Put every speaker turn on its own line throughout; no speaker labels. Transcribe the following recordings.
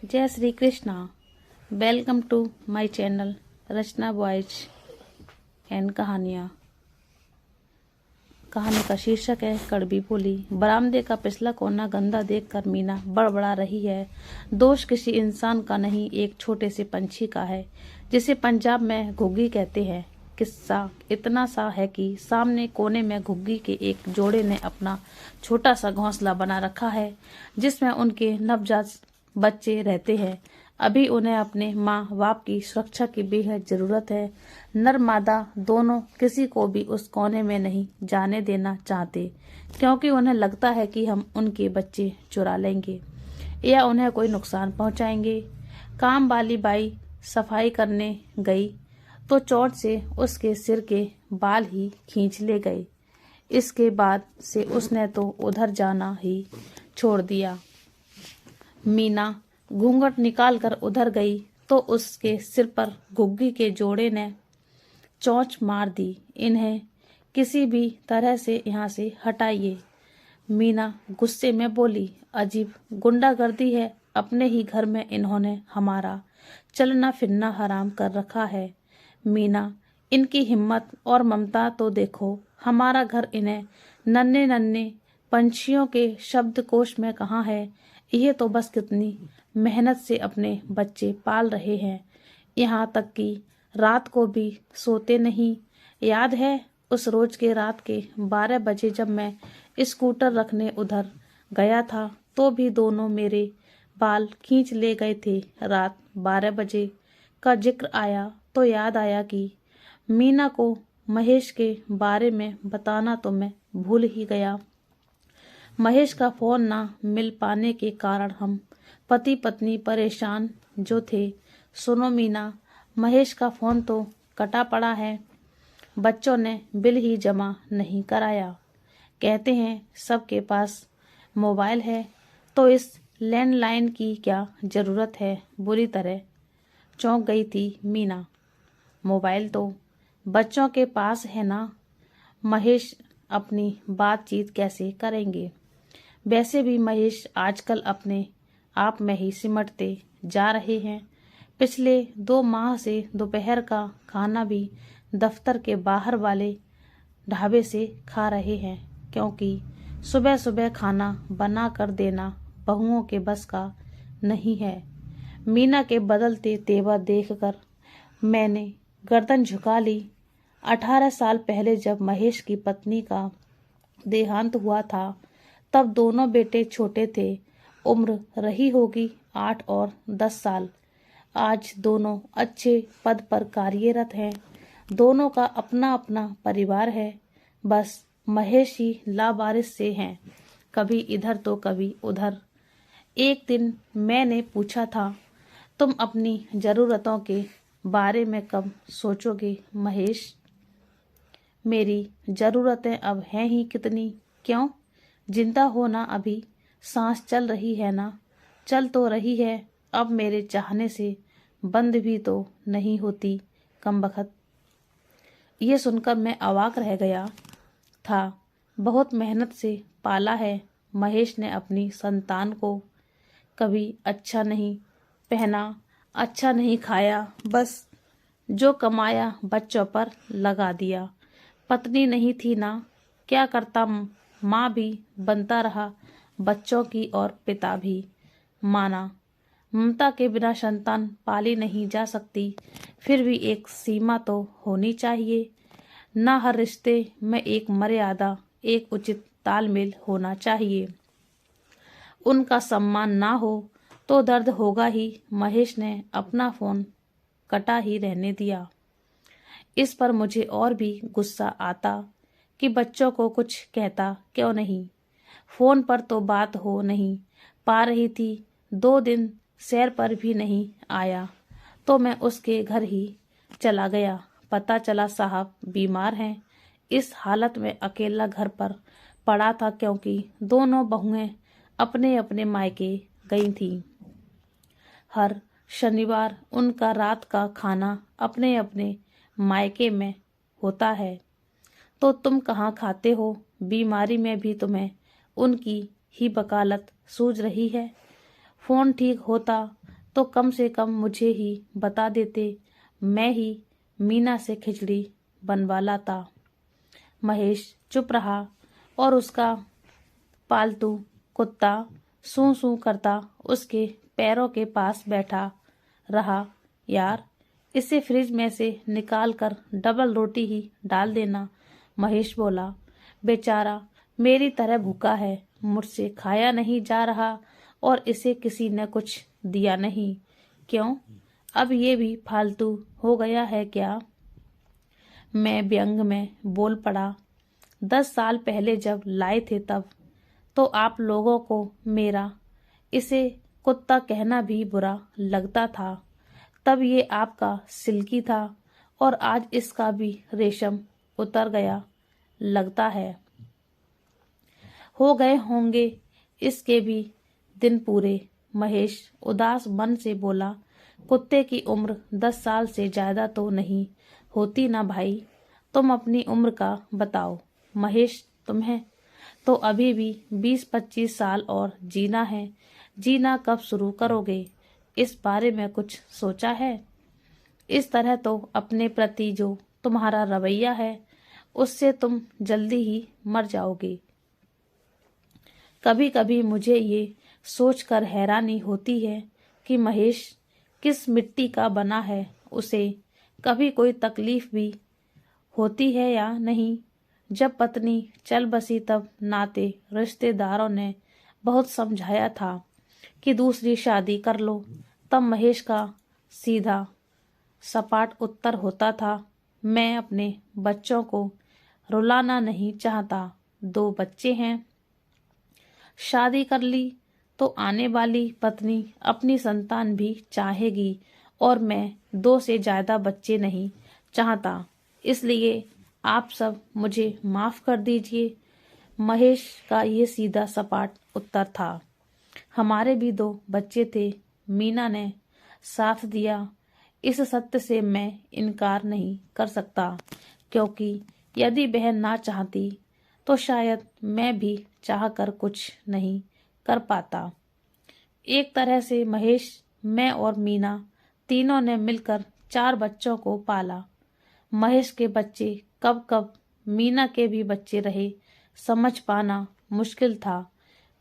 जय Shri Krishna. Welcome to my channel Rachna voice and कहानियाँ। कहानी का शीर्षक है कड़वी बोली। बरामदे का पिछला कोना गंदा देखकर मीना बड़बड़ा रही है। दोष किसी इंसान का नहीं, एक छोटे से पंछी का है जिसे पंजाब में घुग्गी कहते हैं। किस्सा इतना सा है कि सामने कोने में घुग्गी के एक जोड़े ने अपना छोटा सा घोंसला बना रखा है जिसमें उनके नवजात बच्चे रहते हैं। अभी उन्हें अपने माँ बाप की सुरक्षा की बेहद जरूरत है। नर मादा दोनों किसी को भी उस कोने में नहीं जाने देना चाहते, क्योंकि उन्हें लगता है कि हम उनके बच्चे चुरा लेंगे या उन्हें कोई नुकसान पहुंचाएंगे। काम वाली बाई सफाई करने गई तो चोट से उसके सिर के बाल ही खींच ले गए। इसके बाद से उसने तो उधर जाना ही छोड़ दिया। मीना घूंघट निकालकर उधर गई तो उसके सिर पर घुग्गी के जोड़े ने चोंच मार दी। इन्हें किसी भी तरह से यहाँ से हटाइए। मीना गुस्से में बोली, अजीब गुंडागर्दी है। अपने ही घर में इन्होंने हमारा चलना फिरना हराम कर रखा है। मीना, इनकी हिम्मत और ममता तो देखो। हमारा घर इन्हें नन्हे नन्हे पंछियों के शब्दकोश में कहाँ है। ये तो बस कितनी मेहनत से अपने बच्चे पाल रहे हैं, यहाँ तक कि रात को भी सोते नहीं। याद है उस रोज के रात के 12 बजे जब मैं स्कूटर रखने उधर गया था तो भी दोनों मेरे बाल खींच ले गए थे। रात 12 बजे का जिक्र आया तो याद आया कि मीना को महेश के बारे में बताना तो मैं भूल ही गया। महेश का फोन ना मिल पाने के कारण हम पति पत्नी परेशान जो थे। सुनो मीना, महेश का फोन तो कटा पड़ा है। बच्चों ने बिल ही जमा नहीं कराया। कहते हैं सबके पास मोबाइल है तो इस लैंडलाइन की क्या जरूरत है। बुरी तरह चौंक गई थी मीना। मोबाइल तो बच्चों के पास है ना, महेश अपनी बातचीत कैसे करेंगे। वैसे भी महेश आजकल अपने आप में ही सिमटते जा रहे हैं। पिछले 2 माह से दोपहर का खाना भी दफ्तर के बाहर वाले ढाबे से खा रहे हैं, क्योंकि सुबह सुबह खाना बना कर देना बहुओं के बस का नहीं है। मीना के बदलते तेवर देखकर मैंने गर्दन झुका ली। 18 साल पहले जब महेश की पत्नी का देहांत हुआ था तब दोनों बेटे छोटे थे। उम्र रही होगी 8 और 10 साल। आज दोनों अच्छे पद पर कार्यरत हैं। दोनों का अपना अपना परिवार है। बस महेश ही लावारिस से हैं, कभी इधर तो कभी उधर। एक दिन मैंने पूछा था, तुम अपनी जरूरतों के बारे में कब सोचोगे महेश। मेरी जरूरतें अब हैं ही कितनी। क्यों, जिंदा हो ना, अभी सांस चल रही है ना। चल तो रही है, अब मेरे चाहने से बंद भी तो नहीं होती कमबख्त। ये सुनकर मैं अवाक रह गया था। बहुत मेहनत से पाला है महेश ने अपनी संतान को। कभी अच्छा नहीं पहना, अच्छा नहीं खाया, बस जो कमाया बच्चों पर लगा दिया। पत्नी नहीं थी ना, क्या करता। माँ भी बनता रहा बच्चों की और पिता भी। माना ममता के बिना संतान पाली नहीं जा सकती, फिर भी एक सीमा तो होनी चाहिए ना। हर रिश्ते में एक मर्यादा, एक उचित तालमेल होना चाहिए। उनका सम्मान ना हो तो दर्द होगा ही। महेश ने अपना फोन कटा ही रहने दिया। इस पर मुझे और भी गुस्सा आता कि बच्चों को कुछ कहता क्यों नहीं। फोन पर तो बात हो नहीं पा रही थी। 2 दिन सैर पर भी नहीं आया तो मैं उसके घर ही चला गया। पता चला साहब बीमार हैं। इस हालत में अकेला घर पर पड़ा था, क्योंकि दोनों बहुएं अपने अपने मायके गई थीं। हर शनिवार उनका रात का खाना अपने अपने मायके में होता है। तो तुम कहाँ खाते हो। बीमारी में भी तुम्हें उनकी ही वकालत सूझ रही है। फोन ठीक होता तो कम से कम मुझे ही बता देते, मैं ही मीना से खिचड़ी बनवा लाता। महेश चुप रहा और उसका पालतू कुत्ता सूं सूं करता उसके पैरों के पास बैठा रहा। यार, इसे फ्रिज में से निकाल कर डबल रोटी ही डाल देना, महेश बोला। बेचारा मेरी तरह भूखा है, मुझसे खाया नहीं जा रहा और इसे किसी ने कुछ दिया नहीं। क्यों, अब ये भी फालतू हो गया है क्या? मैं व्यंग में बोल पड़ा। 10 साल पहले जब लाए थे तब तो आप लोगों को मेरा इसे कुत्ता कहना भी बुरा लगता था। तब ये आपका सिल्की था और आज इसका भी रेशम उतर गया लगता है। हो गए होंगे इसके भी दिन पूरे, महेश उदास मन से बोला। कुत्ते की उम्र 10 साल से ज्यादा तो नहीं होती ना भाई, तुम अपनी उम्र का बताओ। महेश, तुम्हें तो अभी भी 20-25 साल और जीना है। जीना कब शुरू करोगे, इस बारे में कुछ सोचा है? इस तरह तो अपने प्रति जो तुम्हारा रवैया है उससे तुम जल्दी ही मर जाओगे। कभी कभी मुझे ये सोचकर हैरानी होती है कि महेश किस मिट्टी का बना है, उसे कभी कोई तकलीफ भी होती है या नहीं। जब पत्नी चल बसी तब नाते रिश्तेदारों ने बहुत समझाया था कि दूसरी शादी कर लो, तब महेश का सीधा सपाट उत्तर होता था, मैं अपने बच्चों को रुलाना नहीं चाहता। 2 बच्चे हैं, शादी कर ली तो आने वाली पत्नी अपनी संतान भी चाहेगी और मैं 2 से ज्यादा बच्चे नहीं चाहता, इसलिए आप सब मुझे माफ कर दीजिए। महेश का ये सीधा सपाट उत्तर था। हमारे भी 2 बच्चे थे, मीना ने साथ दिया। इस सत्य से मैं इनकार नहीं कर सकता, क्योंकि यदि बहन ना चाहती तो शायद मैं भी चाहकर कुछ नहीं कर पाता। एक तरह से महेश, मैं और मीना तीनों ने मिलकर 4 बच्चों को पाला। महेश के बच्चे कब कब मीना के भी बच्चे रहे, समझ पाना मुश्किल था।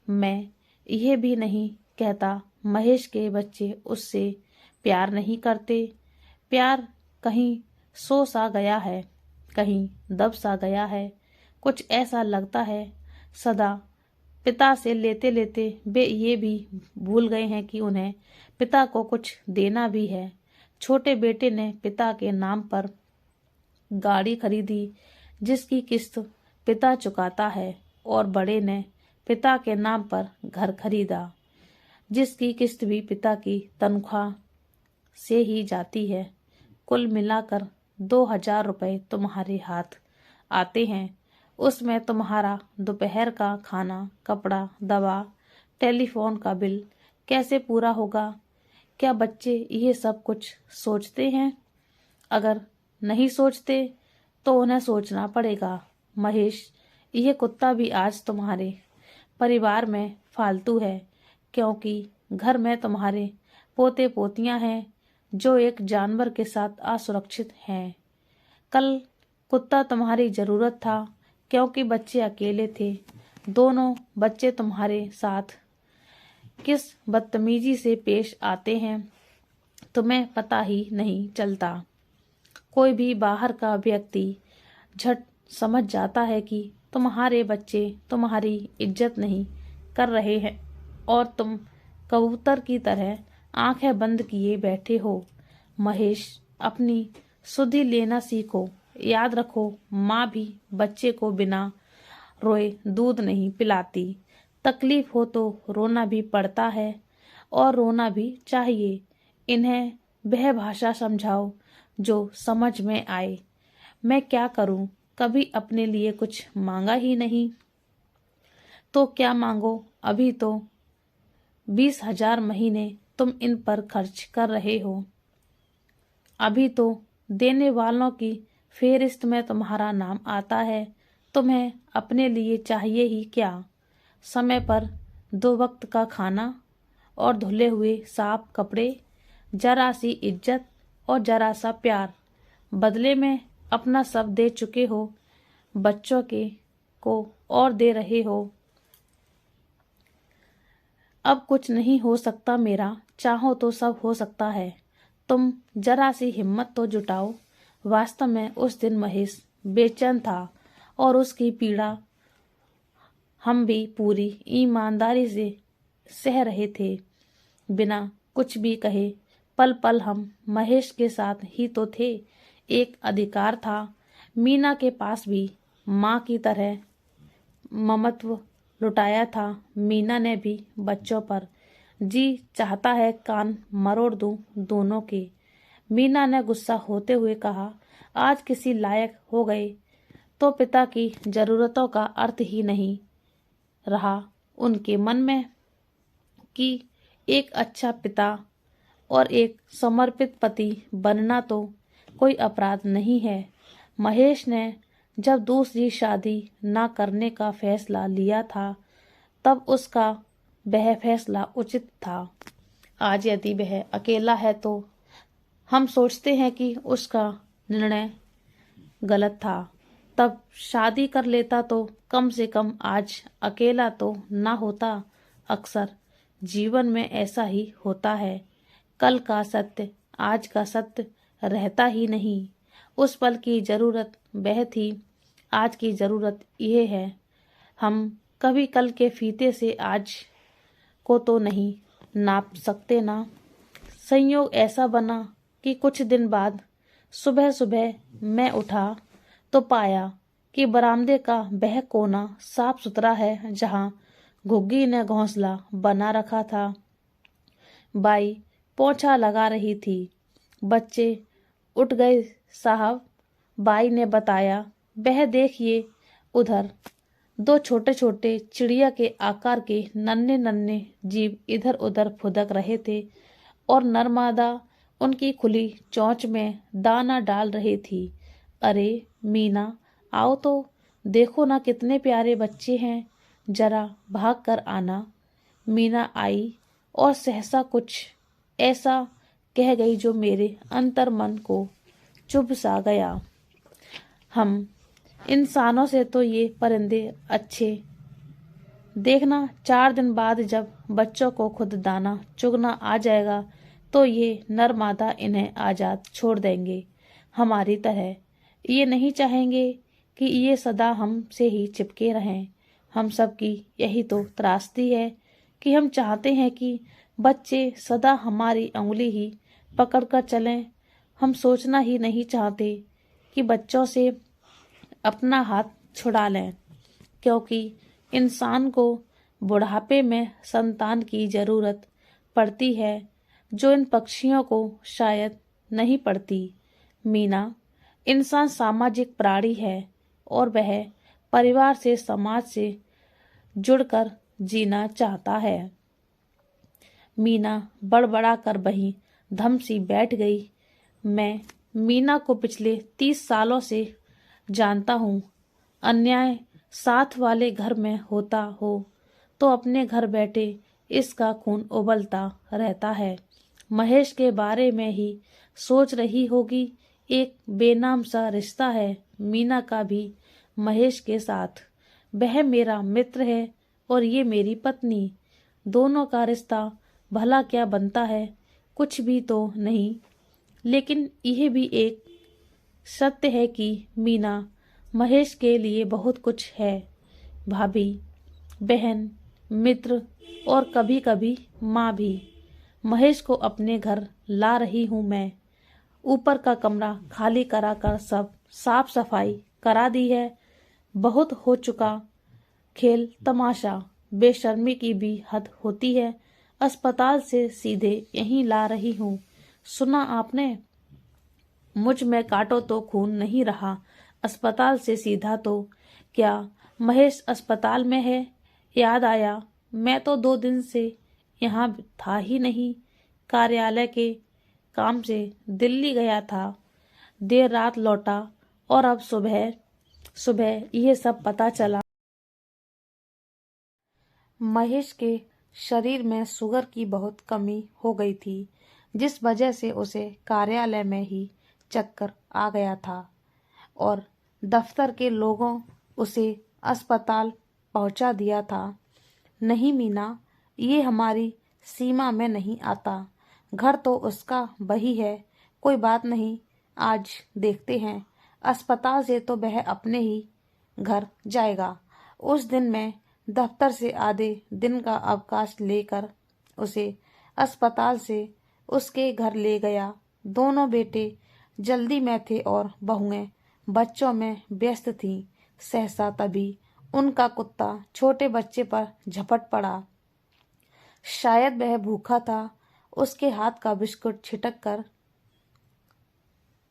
मैं यह भी नहीं कहता महेश के बच्चे उससे प्यार नहीं करते। प्यार कहीं सो सा गया है, कहीं दब सा गया है। कुछ ऐसा लगता है सदा पिता से लेते लेते वे ये भी भूल गए हैं कि उन्हें पिता को कुछ देना भी है। छोटे बेटे ने पिता के नाम पर गाड़ी खरीदी जिसकी किस्त पिता चुकाता है, और बड़े ने पिता के नाम पर घर खरीदा जिसकी किस्त भी पिता की तनख्वाह से ही जाती है। कुल मिलाकर 2000 रुपए तुम्हारे हाथ आते हैं, उसमें तुम्हारा दोपहर का खाना, कपड़ा, दवा, टेलीफोन का बिल कैसे पूरा होगा? क्या बच्चे ये सब कुछ सोचते हैं? अगर नहीं सोचते तो उन्हें सोचना पड़ेगा। महेश, ये कुत्ता भी आज तुम्हारे परिवार में फालतू है, क्योंकि घर में तुम्हारे पोते पोतियां हैं जो एक जानवर के साथ असुरक्षित हैं। कल कुत्ता तुम्हारी जरूरत था क्योंकि बच्चे अकेले थे। दोनों बच्चे तुम्हारे साथ किस बदतमीजी से पेश आते हैं तुम्हें पता ही नहीं चलता। कोई भी बाहर का व्यक्ति झट समझ जाता है कि तुम्हारे बच्चे तुम्हारी इज्जत नहीं कर रहे हैं और तुम कबूतर की तरह आंखें बंद किए बैठे हो। महेश, अपनी सुधि लेना सीखो। याद रखो, माँ भी बच्चे को बिना रोए दूध नहीं पिलाती। तकलीफ हो तो रोना भी पड़ता है और रोना भी चाहिए। इन्हें वह भाषा समझाओ जो समझ में आए। मैं क्या करूं, कभी अपने लिए कुछ मांगा ही नहीं। तो क्या मांगो, अभी तो 20,000 महीने तुम इन पर खर्च कर रहे हो। अभी तो देने वालों की फेरिस्त में तुम्हारा नाम आता है। तुम्हें अपने लिए चाहिए ही क्या? समय पर 2 वक्त का खाना और धुले हुए साफ कपड़े, जरा सी इज्जत और जरा सा प्यार, बदले में अपना सब दे चुके हो, बच्चों के को और दे रहे हो। अब कुछ नहीं हो सकता मेरा, चाहो तो सब हो सकता है। तुम जरा सी हिम्मत तो जुटाओ। वास्तव में उस दिन महेश बेचैन था और उसकी पीड़ा हम भी पूरी ईमानदारी से सह रहे थे, बिना कुछ भी कहे। पल पल हम महेश के साथ ही तो थे। एक अधिकार था मीना के पास भी, माँ की तरह ममत्व लुटाया था मीना ने भी बच्चों पर। जी चाहता है कान मरोड़ दूं दोनों के। मीना ने गुस्सा होते हुए कहा, आज किसी लायक हो गए तो पिता की जरूरतों का अर्थ ही नहीं रहा उनके मन में कि एक अच्छा पिता और एक समर्पित पति बनना तो कोई अपराध नहीं है। महेश ने जब दूसरी शादी ना करने का फैसला लिया था, तब उसका वह फैसला उचित था। आज यदि वह अकेला है तो हम सोचते हैं कि उसका निर्णय गलत था। तब शादी कर लेता तो कम से कम आज अकेला तो ना होता। अक्सर जीवन में ऐसा ही होता है, कल का सत्य आज का सत्य रहता ही नहीं। उस पल की जरूरत वह थी, आज की जरूरत यह है। हम कभी कल के फीते से आज को तो नहीं नाप सकते ना। संयोग ऐसा बना कि कुछ दिन बाद सुबह सुबह मैं उठा तो पाया कि बरामदे का वह कोना साफ सुथरा है जहां घुग्गी ने घोंसला बना रखा था। बाई पोंछा लगा रही थी। बच्चे उठ गए साहब, बाई ने बताया। वह देखिए उधर दो छोटे छोटे चिड़िया के आकार के नन्हे नन्हे जीव इधर उधर फुदक रहे थे और नर्मदा उनकी खुली चोंच में दाना डाल रही थी। अरे मीना, आओ तो देखो ना कितने प्यारे बच्चे हैं, जरा भाग कर आना। मीना आई और सहसा कुछ ऐसा कह गई जो मेरे अंतर मन को चुभ सा गया। हम इंसानों से तो ये परिंदे अच्छे, देखना 4 दिन बाद जब बच्चों को खुद दाना चुगना आ जाएगा तो ये नर मादा इन्हें आजाद छोड़ देंगे हमारी तरह। ये नहीं चाहेंगे कि ये सदा हमसे ही चिपके रहें। हम सब की यही तो त्रासदी है कि हम चाहते हैं कि बच्चे सदा हमारी अंगुली ही पकड़कर चलें। हम सोचना ही नहीं चाहते कि बच्चों से अपना हाथ छुड़ा लें, क्योंकि इंसान को बुढ़ापे में संतान की जरूरत पड़ती है जो इन पक्षियों को शायद नहीं पड़ती। मीना, इंसान सामाजिक प्राणी है और वह परिवार से समाज से जुड़कर जीना चाहता है। मीना बड़बड़ा कर वहीं धम सी बैठ गई। मैं मीना को पिछले 30 सालों से जानता हूँ। अन्याय साथ वाले घर में होता हो तो अपने घर बैठे इसका खून उबलता रहता है। महेश के बारे में ही सोच रही होगी। एक बेनाम सा रिश्ता है मीना का भी महेश के साथ। वह मेरा मित्र है और ये मेरी पत्नी। दोनों का रिश्ता भला क्या बनता है, कुछ भी तो नहीं। लेकिन यह भी एक सत्य है कि मीना महेश के लिए बहुत कुछ है। भाभी, बहन, मित्र और कभी कभी माँ भी। महेश को अपने घर ला रही हूँ मैं। ऊपर का कमरा खाली कराकर सब साफ सफाई करा दी है। बहुत हो चुका खेल तमाशा, बेशर्मी की भी हद होती है। अस्पताल से सीधे यहीं ला रही हूँ। सुना आपने? मुझ में काटो तो खून नहीं रहा। अस्पताल से सीधा तो क्या महेश अस्पताल में है? याद आया, मैं तो 2 दिन से यहाँ था ही नहीं। कार्यालय के काम से दिल्ली गया था, देर रात लौटा और अब सुबह सुबह यह सब पता चला। महेश के शरीर में शुगर की बहुत कमी हो गई थी, जिस वजह से उसे कार्यालय में ही चक्कर आ गया था और दफ्तर के लोगों उसे अस्पताल पहुंचा दिया था। नहीं मीना, ये हमारी सीमा में नहीं आता। घर तो उसका वही है, कोई बात नहीं, आज देखते हैं। अस्पताल से तो वह अपने ही घर जाएगा। उस दिन मैं दफ्तर से आधे दिन का अवकाश लेकर उसे अस्पताल से उसके घर ले गया। दोनों बेटे जल्दी में थे और बहुएं बच्चों में व्यस्त थीं। सहसा तभी उनका कुत्ता छोटे बच्चे पर झपट पड़ा। शायद वह भूखा था। उसके हाथ का बिस्कुट छिटक कर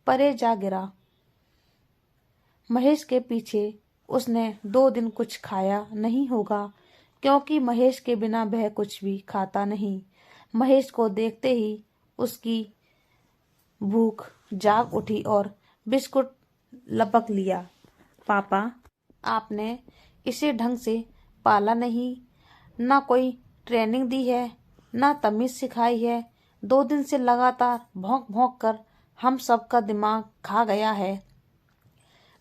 परे जा गिरा। महेश के पीछे उसने 2 दिन कुछ खाया नहीं होगा, क्योंकि महेश के बिना वह कुछ भी खाता नहीं। महेश को देखते ही उसकी भूख जाग उठी और बिस्कुट लपक लिया। पापा, आपने इसे ढंग से पाला नहीं, ना कोई ट्रेनिंग दी है, ना तमीज सिखाई है। 2 दिन से लगातार भौंक भौंक कर हम सबका दिमाग खा गया है।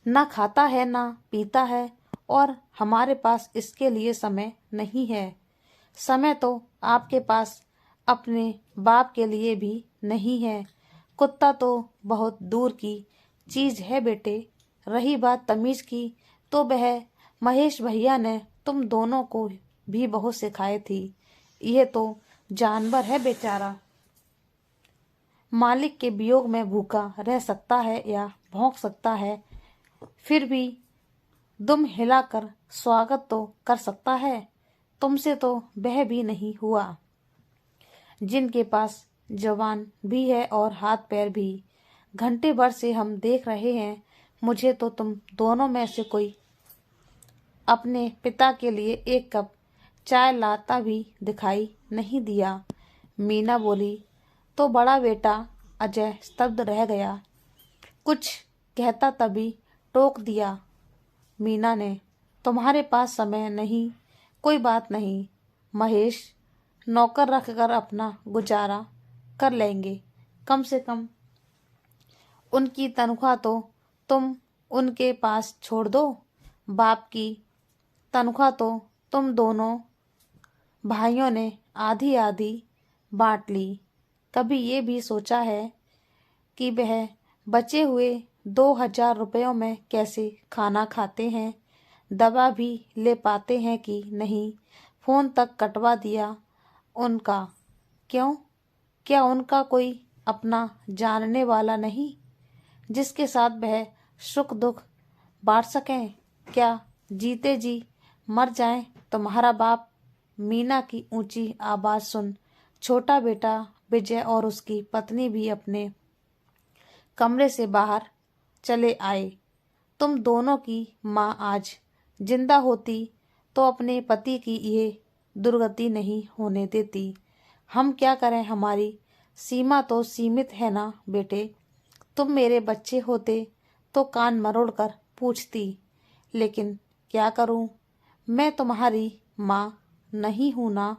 ना खाता है ना पीता है, और हमारे पास इसके लिए समय नहीं है। समय तो आपके पास अपने बाप के लिए भी नहीं है। कुत्ता तो बहुत दूर की चीज है बेटे। रही बात तमीज की, तो वह महेश भैया ने तुम दोनों को भी बहुत सिखाई थी। यह तो जानवर है बेचारा, मालिक के वियोग में भूखा रह सकता है या भौंक सकता है, फिर भी दुम हिलाकर स्वागत तो कर सकता है। तुमसे तो वह भी नहीं हुआ, जिनके पास जवान भी है और हाथ पैर भी। घंटे भर से हम देख रहे हैं। मुझे तो तुम दोनों में से कोई अपने पिता के लिए 1 कप चाय लाता भी दिखाई नहीं दिया। मीना बोली तो बड़ा बेटा अजय स्तब्ध रह गया। कुछ कहता तभी टोक दिया मीना ने, तुम्हारे पास समय नहीं, कोई बात नहीं महेश, नौकर रखकर अपना गुजारा कर लेंगे। कम से कम उनकी तनख्वाह तो तुम उनके पास छोड़ दो। बाप की तनख्वाह तो तुम दोनों भाइयों ने आधी आधी बांट ली। कभी ये भी सोचा है कि वह बचे हुए 2000 रुपयों में कैसे खाना खाते हैं, दवा भी ले पाते हैं कि नहीं? फोन तक कटवा दिया उनका। क्यों? क्या उनका कोई अपना जानने वाला नहीं, जिसके साथ वह सुख दुख बांट सकें? क्या जीते जी मर जाए तुम्हारा बाप? मीना की ऊंची आवाज सुन छोटा बेटा विजय और उसकी पत्नी भी अपने कमरे से बाहर चले आए। तुम दोनों की माँ आज जिंदा होती तो अपने पति की ये दुर्गति नहीं होने देती। हम क्या करें, हमारी सीमा तो सीमित है ना बेटे। तुम मेरे बच्चे होते तो कान मरोड़ कर पूछती, लेकिन क्या करूं, मैं तुम्हारी माँ नहीं हूं ना।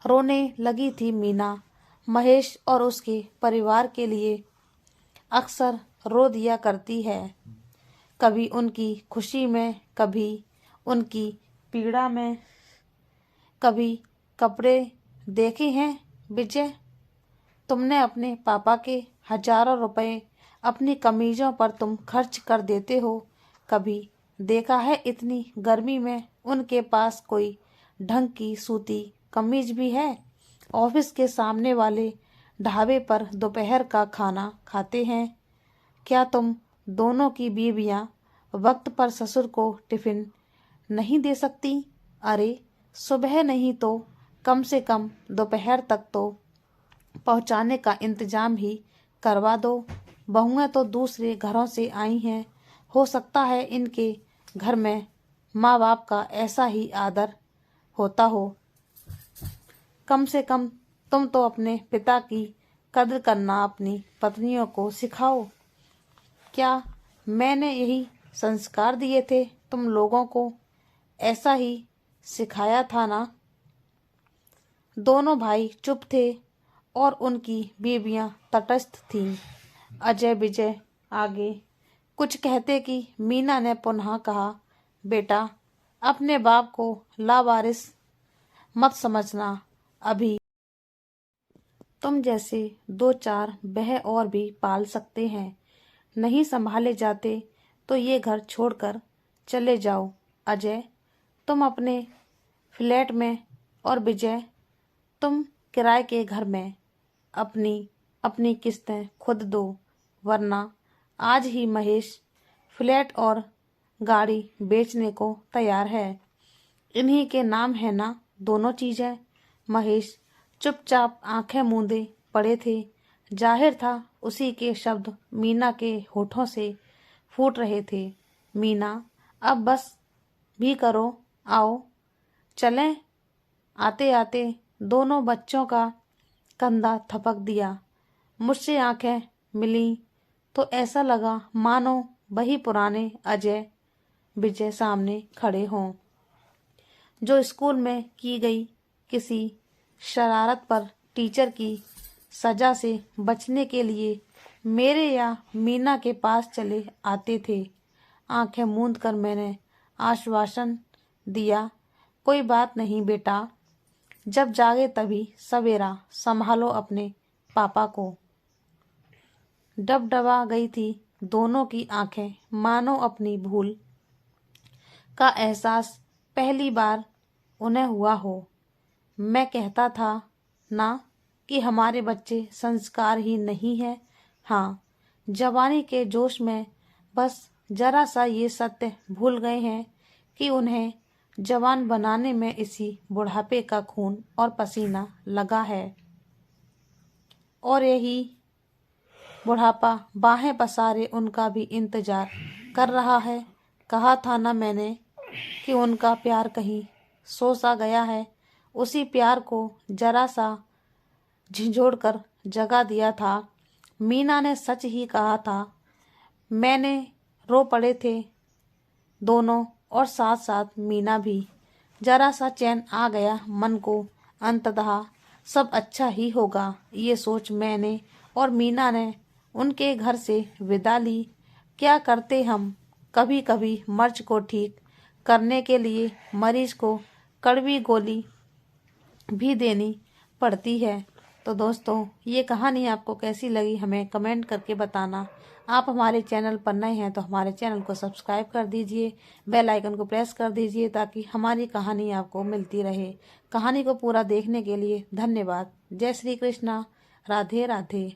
रोने लगी थी मीना। महेश और उसके परिवार के लिए अक्सर रो दिया करती है, कभी उनकी खुशी में, कभी उनकी पीड़ा में। कभी कपड़े देखे हैं विजय? तुमने अपने पापा के हजारों रुपए अपनी कमीजों पर तुम खर्च कर देते हो। कभी देखा है इतनी गर्मी में उनके पास कोई ढंग की सूती कमीज भी है? ऑफिस के सामने वाले ढाबे पर दोपहर का खाना खाते हैं। क्या तुम दोनों की बीवियां वक्त पर ससुर को टिफिन नहीं दे सकती? अरे सुबह नहीं तो कम से कम दोपहर तक तो पहुंचाने का इंतजाम ही करवा दो। बहुएं तो दूसरे घरों से आई हैं, हो सकता है इनके घर में माँ बाप का ऐसा ही आदर होता हो। कम से कम तुम तो अपने पिता की कद्र करना अपनी पत्नियों को सिखाओ। क्या मैंने यही संस्कार दिए थे तुम लोगों को? ऐसा ही सिखाया था ना? दोनों भाई चुप थे और उनकी बीवियां तटस्थ थीं। अजय विजय आगे कुछ कहते कि मीना ने पुनः कहा, बेटा, अपने बाप को लावारिस मत समझना। अभी तुम जैसे 2-4 बह और भी पाल सकते हैं। नहीं संभाले जाते तो ये घर छोड़कर चले जाओ। अजय, तुम अपने फ्लैट में और विजय, तुम किराए के घर में। अपनी अपनी किस्तें खुद दो, वरना आज ही महेश फ्लैट और गाड़ी बेचने को तैयार है। इन्हीं के नाम है ना दोनों चीजें। महेश चुपचाप आंखें मूंदे पड़े थे। जाहिर था उसी के शब्द मीना के होठों से फूट रहे थे। मीना, अब बस भी करो, आओ चलें। आते आते दोनों बच्चों का कंधा थपक दिया। मुझसे आंखें मिली तो ऐसा लगा मानो वही पुराने अजय विजय सामने खड़े हों, जो स्कूल में की गई किसी शरारत पर टीचर की सजा से बचने के लिए मेरे या मीना के पास चले आते थे। आंखें मूंद कर मैंने आश्वासन दिया, कोई बात नहीं बेटा, जब जागे तभी सवेरा, संभालो अपने पापा को। डबडबा गई थी दोनों की आंखें, मानो अपनी भूल का एहसास पहली बार उन्हें हुआ हो। मैं कहता था ना कि हमारे बच्चे संस्कार ही नहीं है। हाँ, जवानी के जोश में बस जरा सा ये सत्य भूल गए हैं कि उन्हें जवान बनाने में इसी बुढ़ापे का खून और पसीना लगा है, और यही बुढ़ापा बाहें पसारे उनका भी इंतजार कर रहा है। कहा था ना मैंने कि उनका प्यार कहीं सो सा गया है। उसी प्यार को जरा सा झिझोड़ कर जगा दिया था। मीना ने सच ही कहा था। मैंने रो पड़े थे दोनों, और साथ साथ मीना भी। जरा सा चैन आ गया मन को। अंततः सब अच्छा ही होगा, ये सोच मैंने और मीना ने उनके घर से विदा ली। क्या करते हम, कभी कभी मर्ज को ठीक करने के लिए मरीज को कड़वी गोली भी देनी पड़ती है। तो दोस्तों, ये कहानी आपको कैसी लगी हमें कमेंट करके बताना। आप हमारे चैनल पर नए हैं तो हमारे चैनल को सब्सक्राइब कर दीजिए, बेल आइकन को प्रेस कर दीजिए ताकि हमारी कहानी आपको मिलती रहे। कहानी को पूरा देखने के लिए धन्यवाद। जय श्री कृष्णा। राधे राधे।